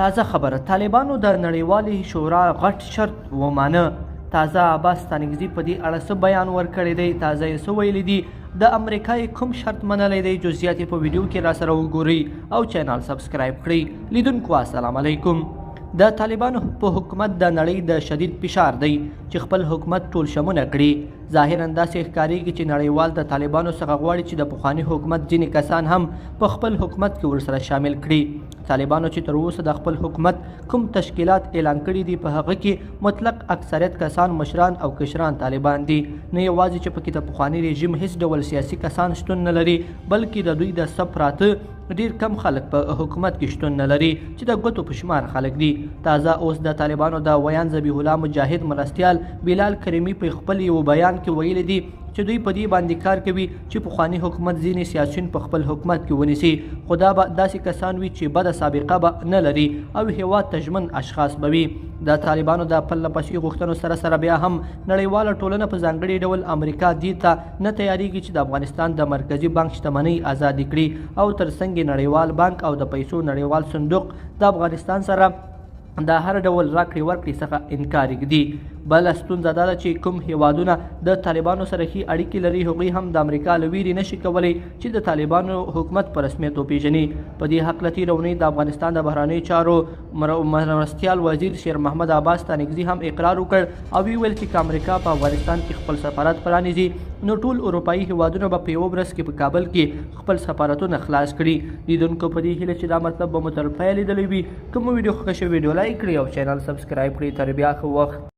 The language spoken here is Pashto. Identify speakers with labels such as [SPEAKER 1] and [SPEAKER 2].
[SPEAKER 1] تازه خبره، طالبانو د نړیوالې شورا غټ شرط ومانه. تازه عباس ستانکزي په دې اړه څه بیان ورکړی دی؟ تازه یې څه ویلي دي؟ د امریکا یې کوم شرط منلی دی؟ جزئیات یې په ویډیو کې را سره وګورئ او چینل سبسکرایب کړئ. لیدونکو السلام علیکم. د طالبانو په حکومت د نړۍ د شدید فشار دی چې خپل حکومت ټول شمونه کړي. ظاهرا داسې ښکارېږي چې نړیوال د طالبانو څخه غواړي چې د پخواني حکومت ځینې کسان هم په خپل حکومت کې ورسره شامل کړي. طالبانو چې تر اوسه د خپل حکومت کوم تشکیلات اعلان کړي دي په هغه کې مطلق اکثریت کسان مشران او کشران طالبان دي. نه یوازې چې پکې د پخواني رژیم هیڅ ډول سیاسي کسان شتون نه لري، بلکې د دوی د صف پراته ډیر کم خلک په حکومت کې شتون نه لري چې د ګوتو په شمار خلک دي. تازه اوس د طالبانو د ویان ذبیح الله مجاهد مرستیال بلال کریمي په خپل یو بیان کې ویلي دي چې دوی په دې باندې کار کوي چې پخواني حکومت ځینې سیاسیون په خپل حکومت کې ونیسي، خو دا به داسې کسان وي چې بده سابقه به نه لري او هیواد ته ژمن اشخاص به وي. د طالبانو د پرله پسې غوښتنو سره بیا هم نړیواله ټولنه په ځانګړي ډول امریکا دې ته نه تیاریږي چې د افغانستان د مرکزي بانک شتمنۍ ازادي کړي او ترڅنګ نړیوال بانک او د پیسو نړیوال صندوق د افغانستان سره د هر ډول راکړې ورکړې څخه انکار ږدي. بله ستونزه دا ده چې کوم هیوادونه د طالبانو سره ښې اړیکې لري هغوی هم د امریکا له ویرې نشي کولی چې د طالبانو حکومت په رسمیت وپېژني. په دې هکله تېره اونۍ د افغانستان د بهرنیو چارو مرستیال وزیر شیر محمد عباس ستانکزي هم اقرار وکړ او ویل چې که امریکا په افغانستان کې خپل سفارت پرانیزي نو ټول اروپایي هیوادونه به په یوه ورځ کې په کابل کې خپل سفارتونه خلاص کړي. لیدونکو په دې هیله چې دا مطلب به مو تر پایه لیدلی وي. کومه ویډیو خوښه شوې ویډیو لایک کړئ او چینل سبسکرایب کړئ. تر بیا ښه وخت.